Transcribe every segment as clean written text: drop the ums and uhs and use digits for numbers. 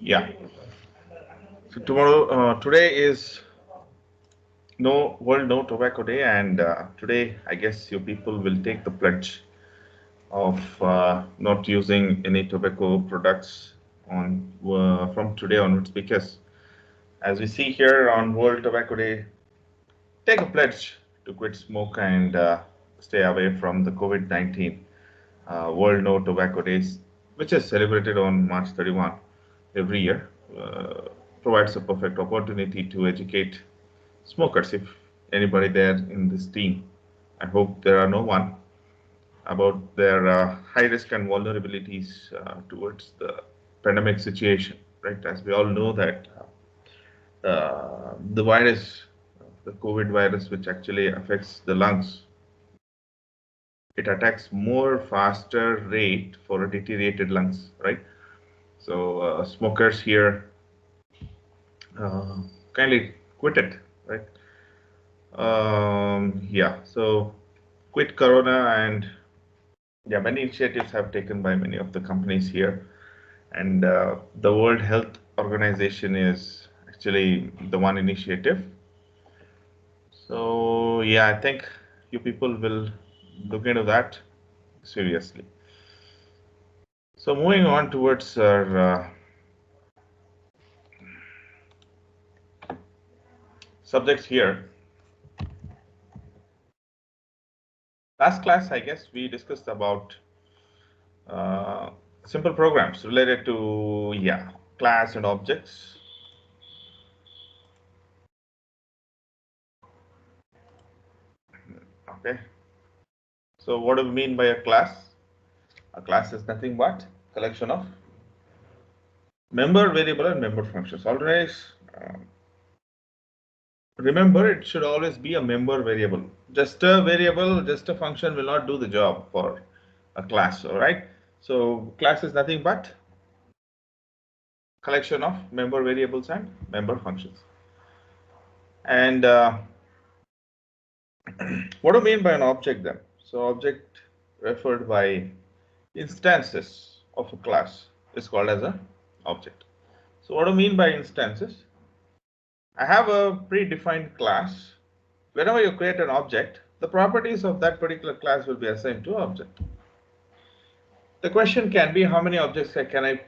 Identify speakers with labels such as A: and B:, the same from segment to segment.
A: Yeah. So today is no World No Tobacco Day, and today I guess you people will take the pledge of not using any tobacco products on from today onwards, because as we see here on World Tobacco Day, take a pledge to quit smoke and stay away from the COVID-19 World No Tobacco Days, which is celebrated on March 31 every year. Provides a perfect opportunity to educate smokers, if anybody there in this team. I hope there are no one, about their high risk and vulnerabilities towards the pandemic situation, right? As we all know that the virus, the COVID virus, which actually affects the lungs, it attacks more faster rate for a deteriorated lungs, right? So smokers here uh, kindly quit it, right? Yeah, so quit Corona, and yeah, many initiatives have taken by many of the companies here, and the World Health Organization is actually the one initiative. So yeah, I think you people will look into that seriously. So moving on towards our subjects here. Last class, I guess we discussed about uh, simple programs related to, yeah, class and objects. Okay. So what do we mean by a class? A class is nothing but collection of member variable and member functions. Always remember, it should always be a member variable. Just a variable, just a function will not do the job for a class. All right. So class is nothing but collection of member variables and member functions. And what do you mean by an object then? So object referred by instances of a class is called as an object. So what do you mean by instances? I have a predefined class. Whenever you create an object, the properties of that particular class will be assigned to object. The question can be, how many objects can I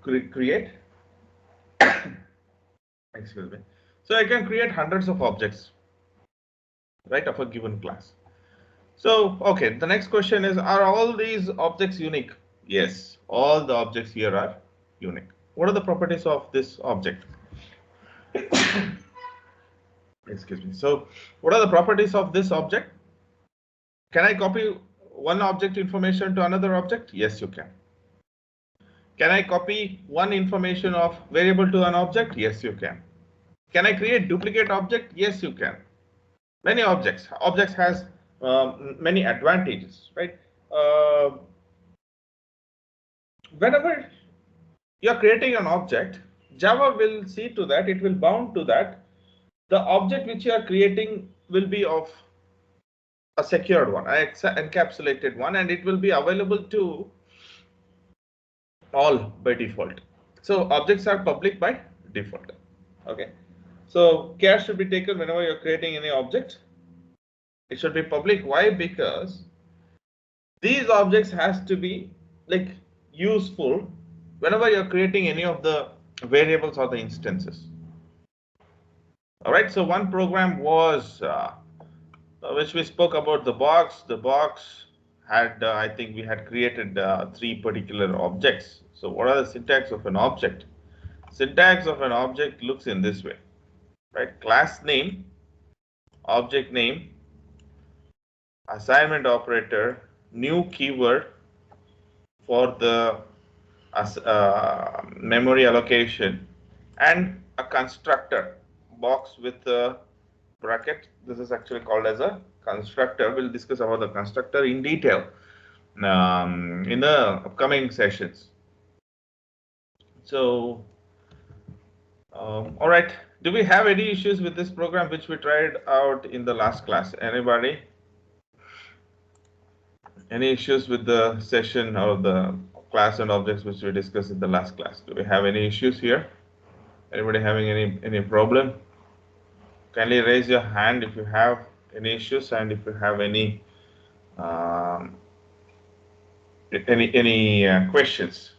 A: create? Excuse me. So I can create hundreds of objects, right, of a given class. So, okay, the next question is, are all these objects unique? Yes, all the objects here are unique. What are the properties of this object? Excuse me. So, what are the properties of this object? Can I copy one object information to another object? Yes, you can. Can I copy one information of variable to an object? Yes, you can. Can I create duplicate object? Yes, you can. Many objects has many advantages, right? Uh, Whenever you're creating an object, Java will see to that, it will bound to that the object which you are creating will be of a secured one, an encapsulated one, and it will be available to all by default. So objects are public by default. Okay. So care should be taken whenever you're creating any object. It should be public. Why? Because these objects has to be like useful whenever you're creating any of the variables or the instances. All right, so one program was which we spoke about the box. The box had, I think we had created three particular objects. So what are the syntax of an object? Syntax of an object looks in this way, right? Class name, object name, assignment operator, new keyword for the memory allocation, and a constructor box with a bracket. This is actually called as a constructor. We'll discuss about the constructor in detail in the upcoming sessions. So, all right. Do we have any issues with this program which we tried out in the last class? Anybody? Any issues with the session or the class and objects which we discussed in the last class. Do we have any issues here? Anybody having any problem? Kindly raise your hand if you have any issues and if you have any um, questions.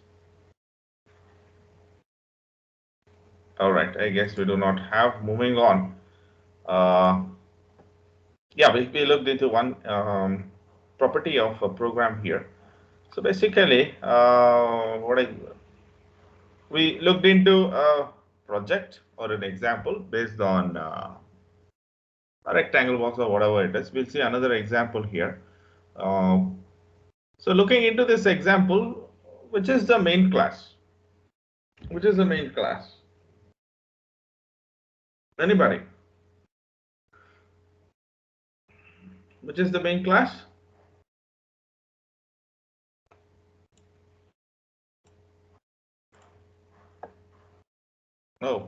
A: All right, I guess we do not have. Moving on. Yeah, we looked into one property of a program here. So basically, we looked into a project or an example based on a rectangle box or whatever it is. We'll see another example here. So looking into this example, which is the main class? Which is the main class? Anybody? Which is the main class?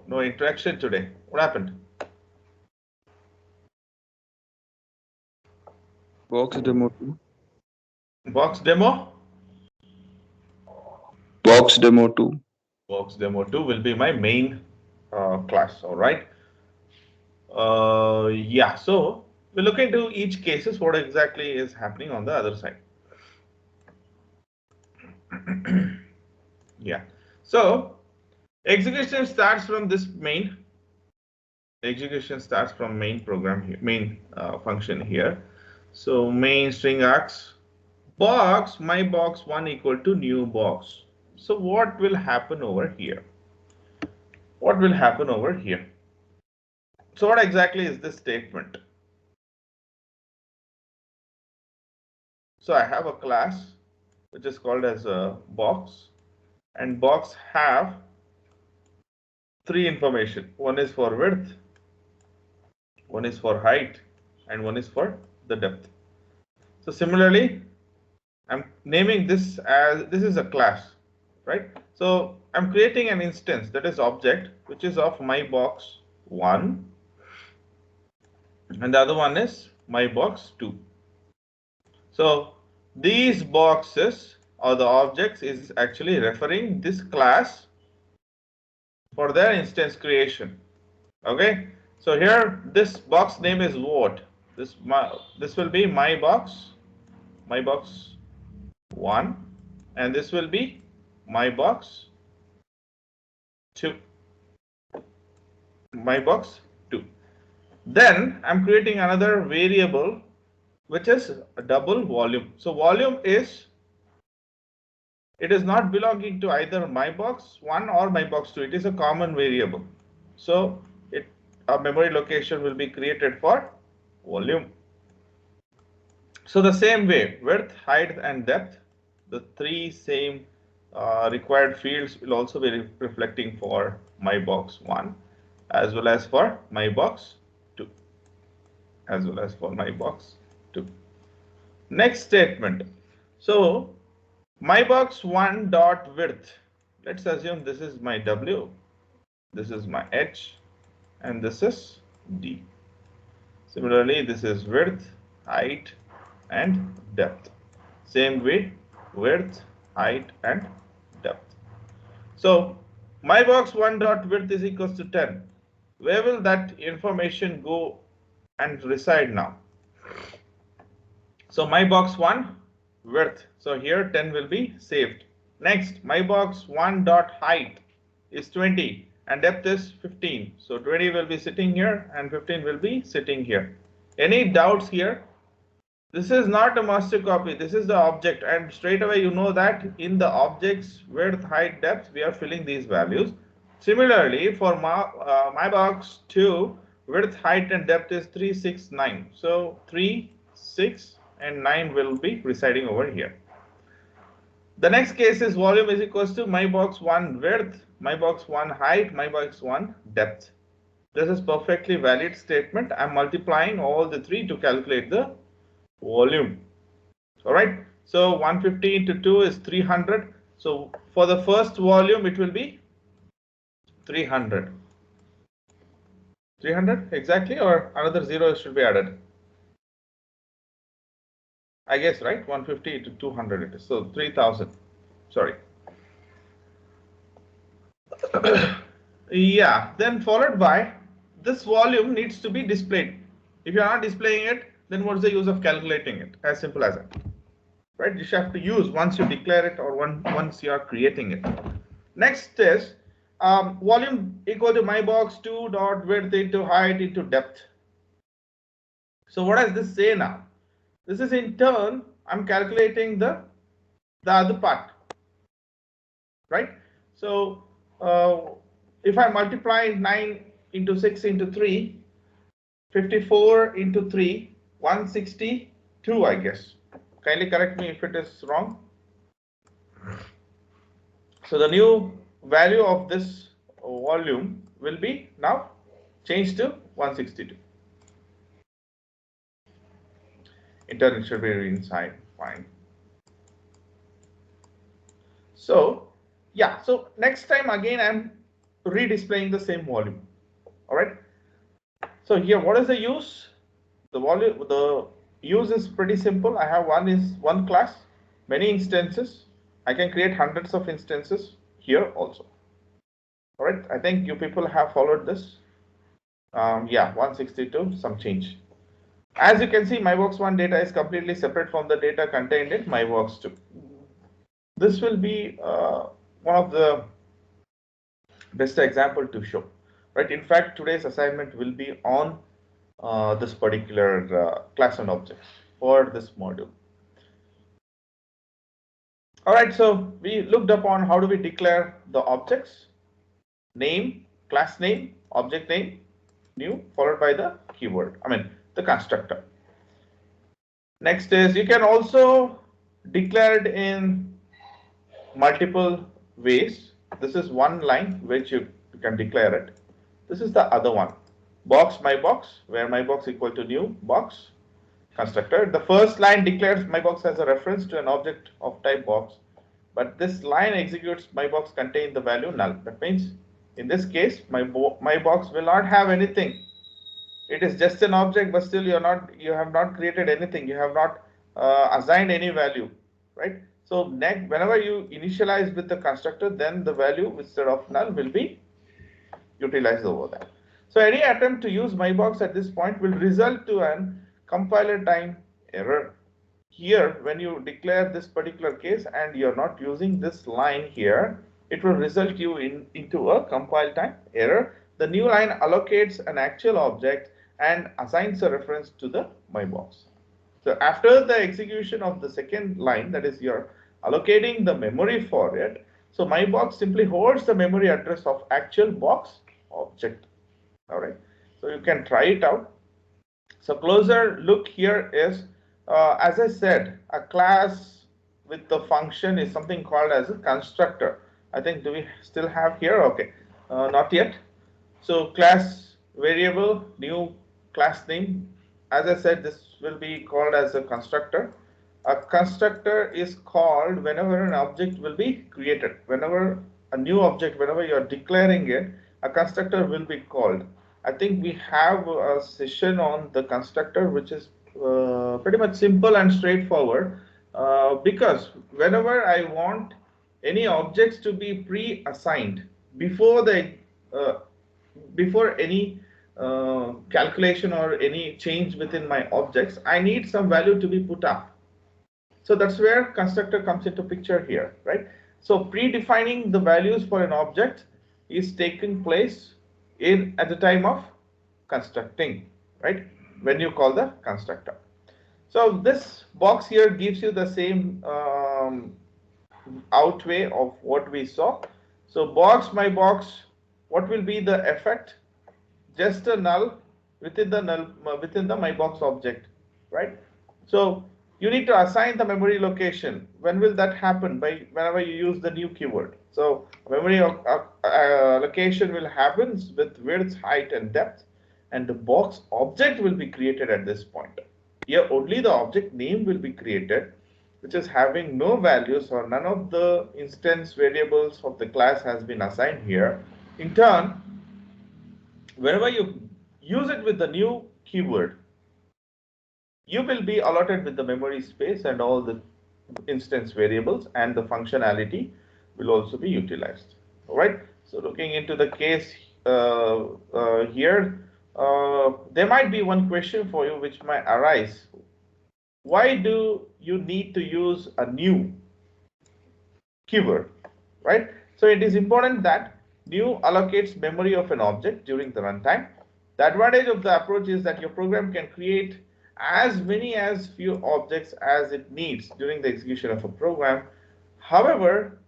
A: No interaction today. What happened?
B: Box demo 2.
A: Box demo?
B: Box demo 2.
A: Box demo 2 will be my main class, all right? Yeah, so we'll look into each cases, what exactly is happening on the other side. Yeah, so execution starts from this main. Execution starts from main program here, main function here. So main string args box my box 1 equal to new box. So what will happen over here? What will happen over here? So what exactly is this statement? So I have a class which is called as a box, and box have three information. One is for width, one is for height, and one is for the depth. So similarly, I'm naming this as, this is a class, right? So I'm creating an instance, that is object, which is of my box 1, and the other one is my box 2. So these boxes or the objects is actually referring this class for their instance creation. Okay, so here this box name is what? This will be my box 1, and this will be my box 2. My box 2. Then I'm creating another variable which is a double volume. So volume is, it is not belonging to either my box 1 or my box 2. It is a common variable. So a memory location will be created for volume. So the same way, width, height, and depth, the three same required fields will also be reflecting for my box 1 as well as for my box 2. Next statement. So my box 1 dot width. Let's assume this is my W, this is my H, and this is D. Similarly, this is width, height, and depth. Same way, width, height, and depth. So my box 1 dot width is equals to 10. Where will that information go and reside now? So my box 1 width. So here 10 will be saved. Next, my box 1 dot height is 20 and depth is 15. So 20 will be sitting here and 15 will be sitting here. Any doubts here? This is not a master copy. This is the object, and straight away you know that in the objects width, height, depth, we are filling these values. Similarly, for my box 2, width, height, and depth is 3, 6, 9. So 3, 6, and 9 will be residing over here. The next case is volume is equals to my box 1 width, my box 1 height, my box 1 depth. This is perfectly valid statement. I'm multiplying all the three to calculate the volume. All right. So 150 into 2 is 300. So for the first volume, it will be 300. 300 exactly, or another zero should be added? I guess, right? 150 to 200 it is. So 3000. Sorry. Yeah, then followed by this volume needs to be displayed. If you are not displaying it, then what's the use of calculating it? As simple as that, right? You have to use once you declare it or once you are creating it. Next is volume equal to my box 2 dot width into height into depth. So what does this say now? This is in turn I'm calculating the other part, right? So if I multiply 9 into 6 into 3, 54 into 3, 162, I guess. Kindly correct me if it is wrong. So the new value of this volume will be now changed to 162. Internet should be inside, fine. So yeah, so next time again I'm redisplaying the same volume. All right. So here, what is the use? The use is pretty simple. I have one class, many instances. I can create hundreds of instances here also. All right. I think you people have followed this. Yeah, 162, some change. As you can see, mybox1 data is completely separate from the data contained in mybox2. This will be one of the best example to show, right? In fact, today's assignment will be on this particular class and objects for this module. All right, so we looked upon how do we declare the objects: name, class name, object name, new, followed by the keyword, the constructor. Next is you can also declare it in multiple ways. This is one line which you can declare it. This is the other one. Box my box, where my box equal to new box constructor. The first line declares my box as a reference to an object of type box, but this line executes my box contain the value null. That means in this case my box will not have anything. It is just an object, but still you have not created anything. You have not assigned any value, right? So next, whenever you initialize with the constructor, then the value instead of null will be utilized over there. So any attempt to use mybox at this point will result to an compiler time error. Here, when you declare this particular case and you're not using this line here, it will result you into a compile time error. The new line allocates an actual object and assigns a reference to the mybox. So after the execution of the second line, that is you're allocating the memory for it. So mybox simply holds the memory address of actual box object. All right. So you can try it out. So closer look here is, as I said, a class with the function is something called as a constructor. I think, do we still have here? Okay, not yet. So class variable, new class name. As I said, this will be called as a constructor. A constructor is called whenever an object will be created. Whenever a new object, whenever you are declaring it, a constructor will be called. I think we have a session on the constructor, which is pretty much simple and straightforward, because whenever I want any objects to be pre-assigned before before any calculation or any change within my objects, I need some value to be put up. So that's where constructor comes into picture here, right? So predefining the values for an object is taking place at the time of constructing, right? When you call the constructor. So this box here gives you the same outway of what we saw. So box my box, what will be the effect? Just a null within the mybox object, right? So you need to assign the memory location. When will that happen? By whenever you use the new keyword. So memory location will happen with width, height, and depth, and the box object will be created at this point. Here only the object name will be created, which is having no values or none of the instance variables of the class has been assigned here. In turn, whenever you use it with the new keyword, you will be allotted with the memory space and all the instance variables, and the functionality will also be utilized. All right. So looking into the case here, there might be one question for you which might arise. Why do you need to use a new keyword, right? So it is important that new allocates memory of an object during the runtime. The advantage of the approach is that your program can create as many as few objects as it needs during the execution of a program. However,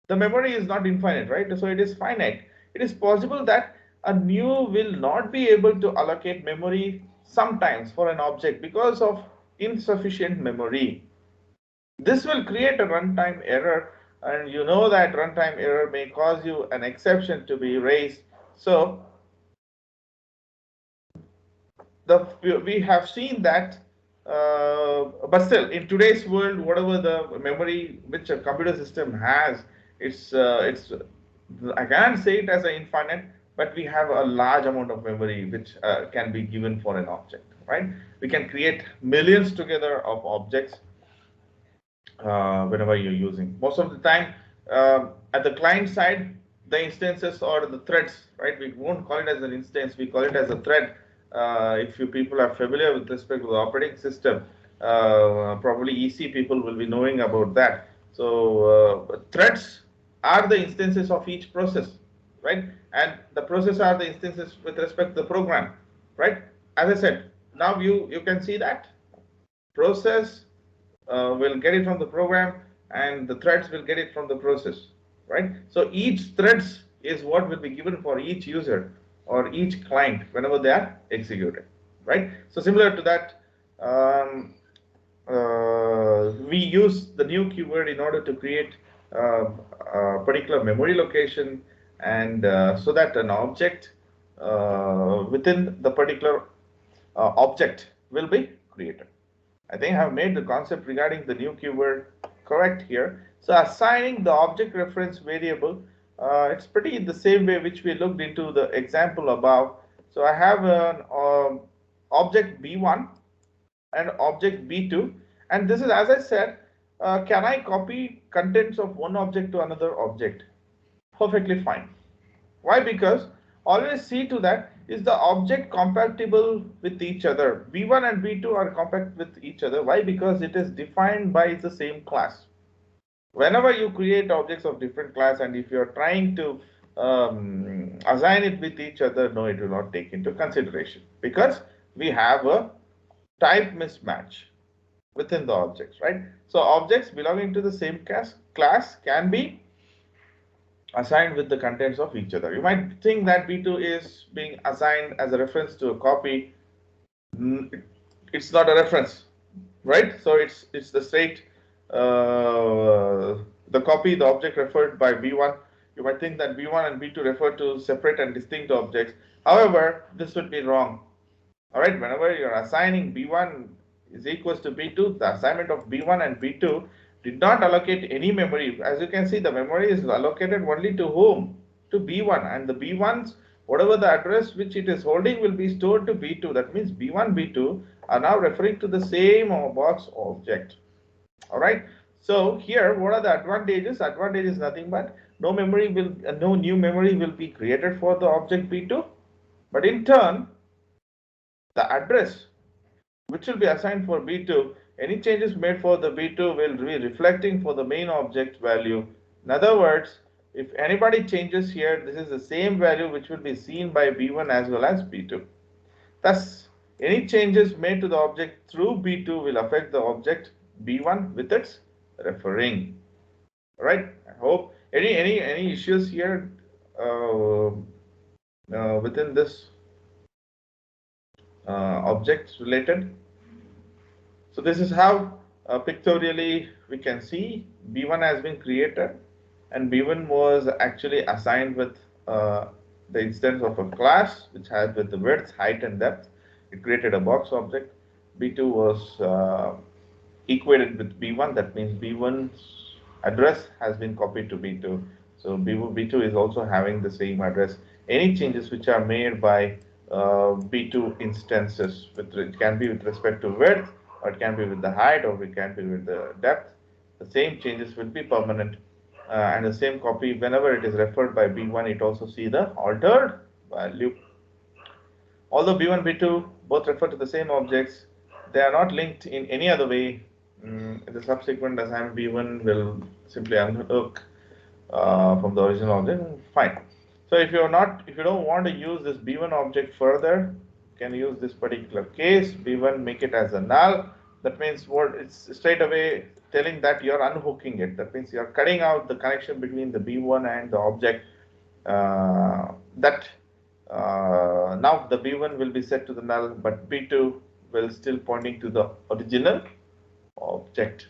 A: the memory is not infinite, right? So it is finite. It is possible that a new will not be able to allocate memory sometimes for an object because of insufficient memory. This will create a runtime error, and you know that runtime error may cause you an exception to be raised. So we have seen that, but still in today's world, whatever the memory which a computer system has, it's I can't say it as an infinite, but we have a large amount of memory which can be given for an object, right? We can create millions together of objects whenever you're using. Most of the time, at the client side, the instances or the threads, right? We won't call it as an instance, we call it as a thread. If you people are familiar with respect to the operating system, probably EC people will be knowing about that. So threads are the instances of each process, right? And the process are the instances with respect to the program, right? As I said, now you can see that process will get it from the program, and the threads will get it from the process, right? So each threads is what will be given for each user or each client whenever they are executed, right? So similar to that, we use the new keyword in order to create a particular memory location, and so that an object within the particular object will be created. I think I have made the concept regarding the new keyword correct here. So assigning the object reference variable, it's pretty in the same way which we looked into the example above. So I have an object B1 and object B2, and this is, as I said, can I copy contents of one object to another object? Perfectly fine. Why? Because always see to that, is the object compatible with each other. B1 and B2 are compact with each other. Why? Because it is defined by the same class. Whenever you create objects of different class, and if you are trying to assign it with each other, no, it will not take into consideration, because we have a type mismatch within the objects, right? So objects belonging to the same class can be assigned with the contents of each other. You might think that B2 is being assigned as a reference to a copy. It's not a reference, right? So it's the straight the copy, the object referred by B1. You might think that B1 and B2 refer to separate and distinct objects. However, this would be wrong. All right, whenever you're assigning B1 is equals to B2, the assignment of B1 and B2 did not allocate any memory. As you can see, the memory is allocated only to whom? To B1, and the B1's whatever the address which it is holding will be stored to B2. That means B1, B2 are now referring to the same box object. All right. So here, what are the advantages? Advantage is nothing but no new memory will be created for the object B2, but in turn, the address which will be assigned for B2, any changes made for the B2 will be reflecting for the main object value. In other words, if anybody changes here, this is the same value which will be seen by B1 as well as B2. Thus, any changes made to the object through B2 will affect the object B1 with its referring. All right. I hope any issues here within this objects related. So this is how pictorially we can see B1 has been created, and B1 was actually assigned with the instance of a class which has with the width, height, and depth. It created a box object. B2 was equated with B1. That means B1's address has been copied to B2. So B2 is also having the same address. Any changes which are made by B2 instances, it can be with respect to width, or it can be with the height, or it can be with the depth. the same changes will be permanent, and the same copy, whenever it is referred by B1, it also see the altered value. Although B1, B2 both refer to the same objects, they are not linked in any other way. The subsequent assignment B1 will simply unhook from the original object. Fine. So if you don't want to use this B1 object further, you can use this particular case. B1, make it as a null. That means what it's straight away telling that you're unhooking it. That means you're cutting out the connection between the B1 and the object. Now the B1 will be set to the null, but B2 will still pointing to the original object.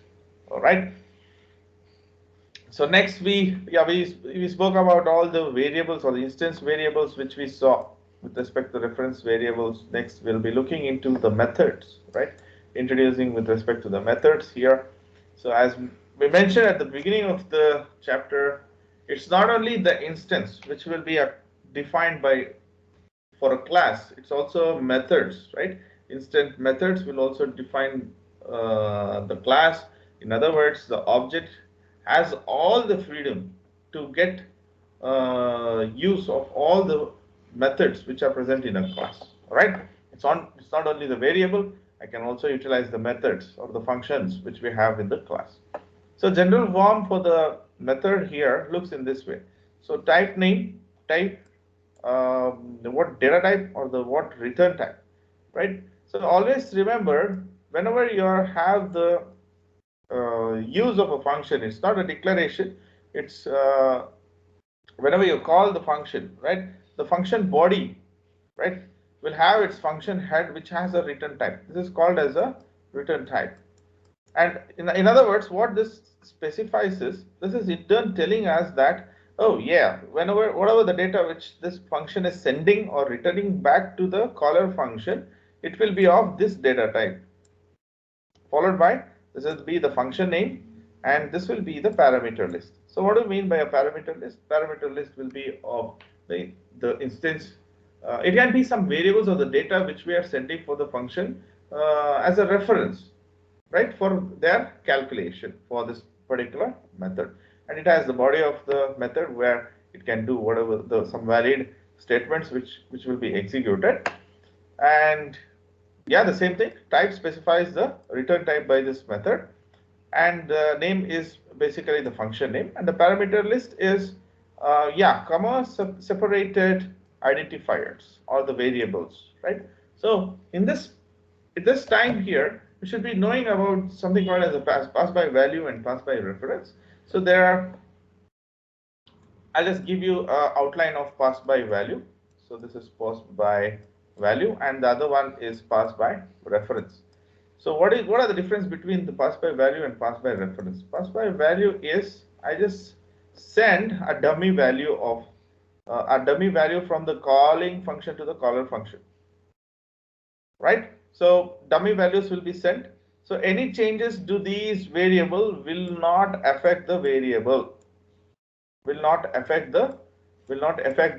A: All right. So next we spoke about all the variables or the instance variables which we saw with respect to reference variables. Next we'll be looking into the methods, right? Introducing with respect to the methods here. So as we mentioned at the beginning of the chapter, it's not only the instance which will be defined by for a class, it's also methods, right? Instant methods will also define the class. In other words, the object has all the freedom to get use of all the methods which are present in a class. All right, it's not only the variable. I can also utilize the methods or the functions which we have in the class. So general form for the method here looks in this way. So type name, type the what data type or the what return type, right? So always remember, whenever you have the use of a function, it's not a declaration. It's whenever you call the function, right? The function body, right, will have its function head which has a return type. This is called as a return type. And in other words, what this specifies is, this is in turn telling us that, oh yeah, whatever the data which this function is sending or returning back to the caller function, it will be of this data type, followed by this will be the function name, and this will be the parameter list. So what do you mean by a parameter list? Parameter list will be of the instance. It can be some variables of the data which we are sending for the function as a reference, right, for their calculation for this particular method. And it has the body of the method where it can do whatever some valid statements which will be executed. And yeah, the same thing, type specifies the return type by this method, and the name is basically the function name, and the parameter list is comma separated identifiers or the variables, right? So in this time here, we should be knowing about something called as a pass by value and pass by reference. So there are, I'll just give you an outline of pass by value. So this is pass by value, and the other one is pass by reference. So what are the difference between the pass by value and pass by reference? Pass by value is, I just send a dummy value of from the calling function to the caller function, right? So dummy values will be sent. So any changes to these variable will not affect the variable, will not affect the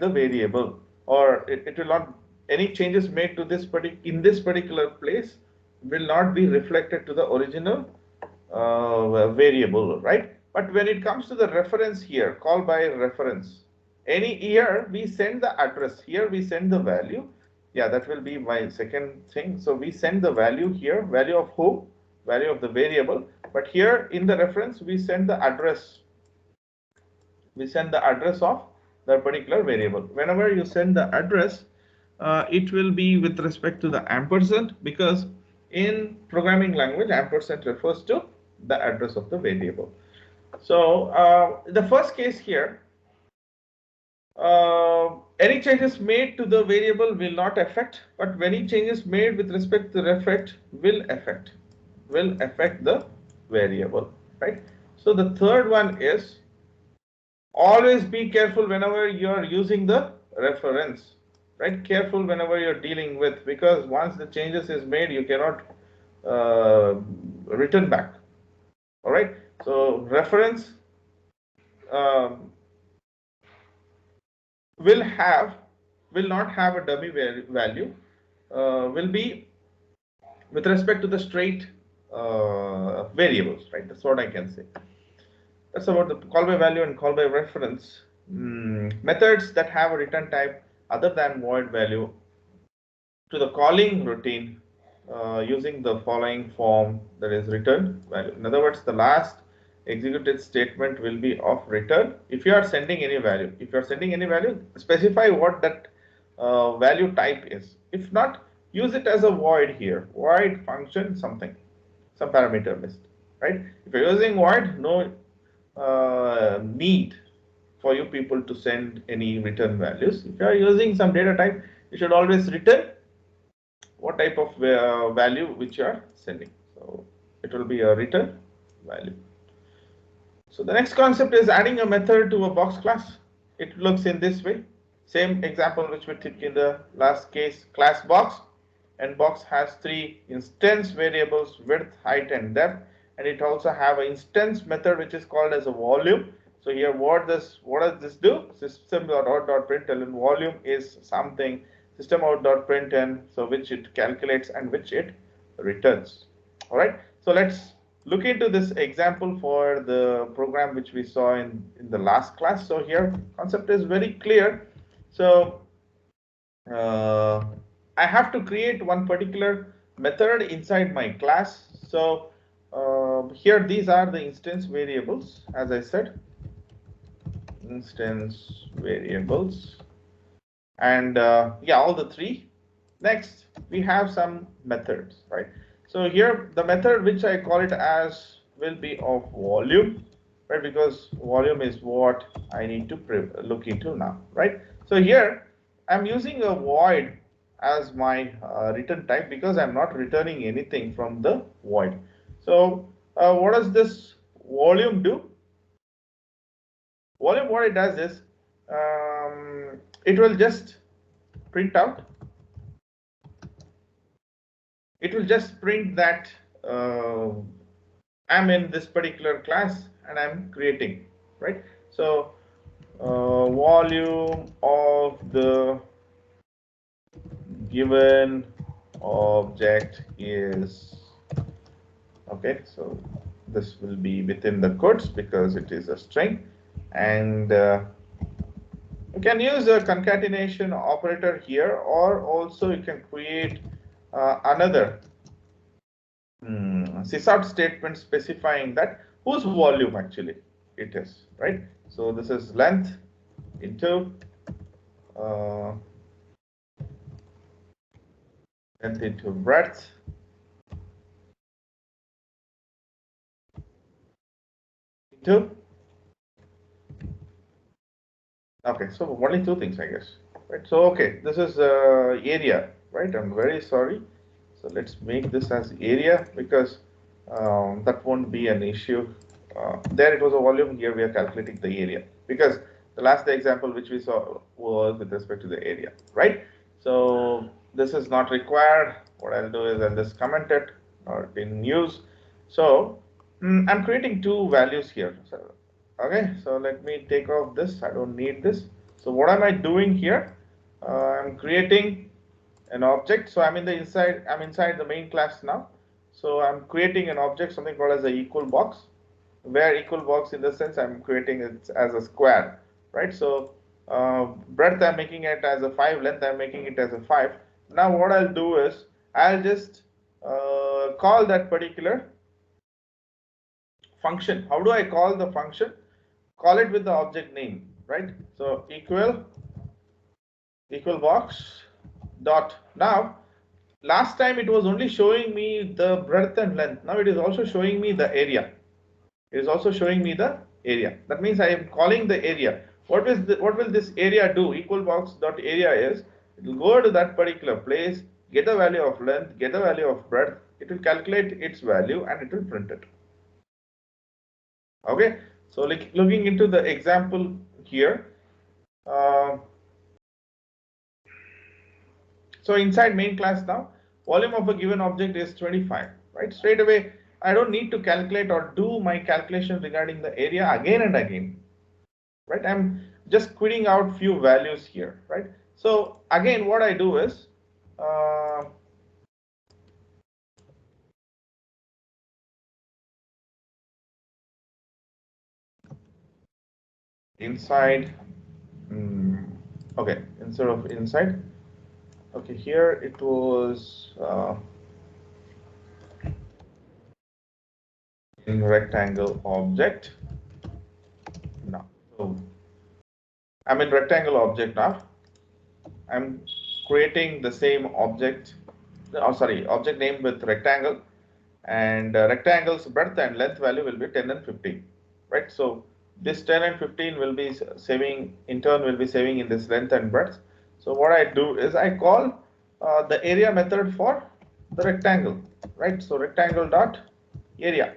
A: variable, or it will not, any changes made to this in this particular place will not be reflected to the original variable, right? But when it comes to the reference here, call by reference, any here we send the address, here we send the value. Yeah, that will be my second thing. So we send the value here, value of who, value of the variable, but here in the reference we send the address, of the particular variable. Whenever you send the address, it will be with respect to the ampersand, because in programming language ampersand refers to the address of the variable. So the first case here, any changes made to the variable will not affect, but any changes made with respect to the reference will affect the variable, right? So the third one is, always be careful whenever you are using the reference, right? Careful whenever you're dealing with, because once the changes is made, you cannot return back. All right. So reference will not have a dummy value, will be with respect to the straight variables, right? That's what I can say. That's about the call by value and call by reference. Methods that have a return type other than void value to the calling routine using the following form, that is return value. In other words, the last executed statement will be of return if you are sending any value. If you are sending any value, specify what that value type is. If not, use it as a void here, void function something, some parameter list, right? If you're using void, no need for you people to send any return values. If you are using some data type, you should always return what type of value which you are sending. So it will be a return value. So the next concept is adding a method to a box class. It looks in this way. Same example which we took in the last case, class box. And box has three instance variables, width, height, and depth. And it also have an instance method which is called as a volume. So here what does this do? System.out.println volume is something system.out.println, so which it calculates and which it returns. All right. So let's look into this example for the program which we saw in the last class. So here concept is very clear. So I have to create one particular method inside my class. So here these are the instance variables, as I said, instance variables, and yeah, all the three. Next, we have some methods, right? So here the method which I call it as will be of volume, right? Because volume is what I need to look into now, right? So here I'm using a void as my return type because I'm not returning anything from the void. So what does this volume do? Volume, what it does is it will just print out. It will just print that I'm in this particular class and I'm creating, right? So volume of the given object is, okay, so this will be within the quotes because it is a string, and you can use a concatenation operator here, or also you can create another sysout statement specifying that whose volume actually it is, right? So this is length into breadth into, okay, so only two things, I guess, right? So okay, this is area, right? I'm very sorry. So let's make this as area because that won't be an issue. There it was a volume, here we are calculating the area because the last example which we saw was with respect to the area, right? So this is not required. What I'll do is I'll just comment it or in use. So I'm creating two values here. So, okay, so let me take off this. I don't need this. So what am I doing here? I'm creating an object. So I'm inside the main class now. So I'm creating an object, something called as a equal box, where equal box in the sense I'm creating it as a square, right? So breadth I'm making it as a 5, length I'm making it as a 5. Now what I'll do is I'll just call that particular function. How do I call the function? Call it with the object name, right? So equal box dot. Now last time it was only showing me the breadth and length. Now it is also showing me the area. It is also showing me the area. That means I am calling the area. What will this area do? Equal box dot area is, it will go to that particular place, get the value of length, get the value of breadth. It will calculate its value and it will print it. Okay. So like looking into the example here. So inside main class now, volume of a given object is 25, right? Straight away, I don't need to calculate or do my calculation regarding the area again and again, right? I'm just quitting out few values here, right? So again, what I do is, inside, okay, instead of inside, okay, here it was in rectangle object. Now, so I'm in rectangle object now. I'm creating the same object, object name with rectangle, and rectangle's breadth and length value will be 10 and 15, right? So this 10 and 15 will be saving, in turn will be saving in this length and breadth. So what I do is I call the area method for the rectangle, right? So rectangle dot area.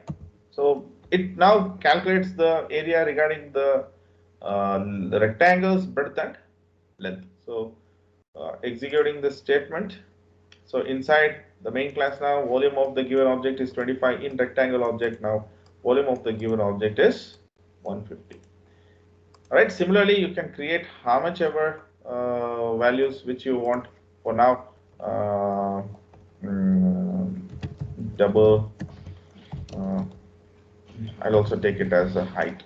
A: So it now calculates the area regarding the rectangle's breadth and length. So executing this statement. So inside the main class now, volume of the given object is 25. In rectangle object now, volume of the given object is 150. All right. Similarly, you can create how much ever values which you want. For now, double. I'll also take it as a height,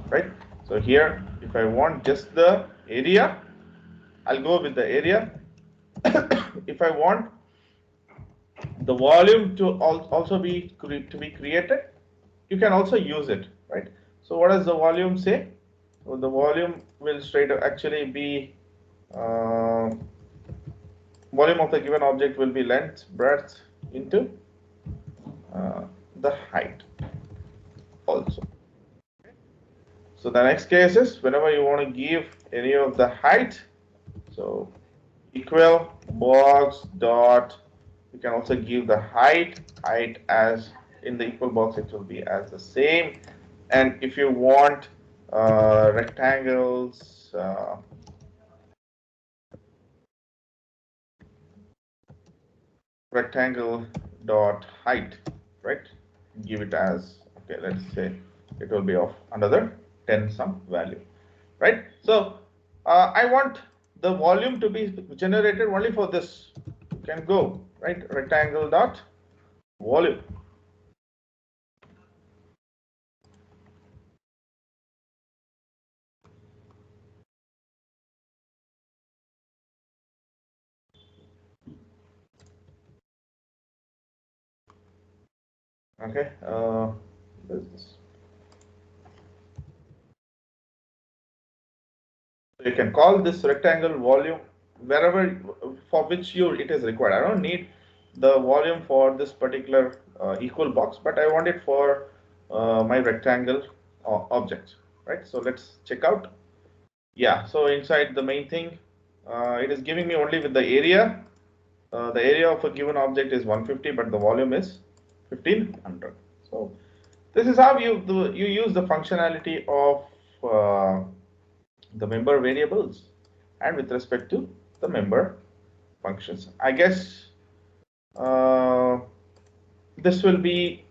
A: right? So here, if I want just the area, I'll go with the area. If I want the volume to also be created, you can also use it, right? So what does the volume say? So the volume will actually be volume of the given object will be length, breadth into the height also. So the next case is whenever you want to give any of the height, so equal box dot, you can also give the height as in the equal box, it will be as the same. And if you want rectangles, rectangle dot height, right? Give it as, okay, let's say it will be of another 10 some value, right? So I want the volume to be generated only for this. You can go, right? Rectangle dot volume. Okay, this. So you can call this rectangle volume wherever for which it is required. I don't need the volume for this particular equal box, but I want it for my rectangle object, right? So let's check out. Yeah, so inside the main thing, it is giving me only with the area. The area of a given object is 150, but the volume is 1500. So this is how you use the functionality of the member variables and with respect to the member functions. I guess this will be